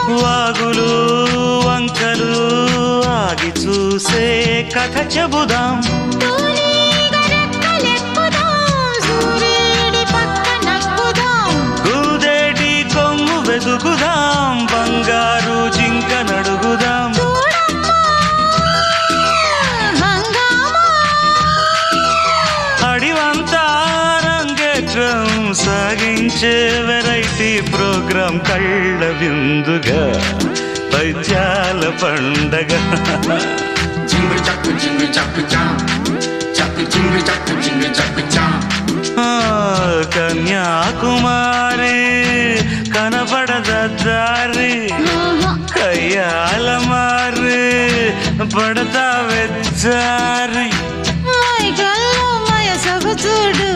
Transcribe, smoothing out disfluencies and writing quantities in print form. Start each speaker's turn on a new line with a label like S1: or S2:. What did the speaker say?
S1: వాగులు వంకలు ఆగి చూసే కథ చెబుదాం. కూదేటి కొమ్ము వెతుకుదాం, బంగారు జింక నడుగుదాం. అడివంతా రంగేట్రం సాగించే వెరైటీ ప్రోగ్రాం కళ్ళ విందుగా పద్యాల పండగ.
S2: జింగు చక్కు జింగు చక్కు చా, చక్కు జింగు చక్కు జింగు చక్కు చా.
S1: కన్యాకుమారి కనపడద దారి, కయ్యాల మారి పడతా వెచ్చారి.
S3: చూడు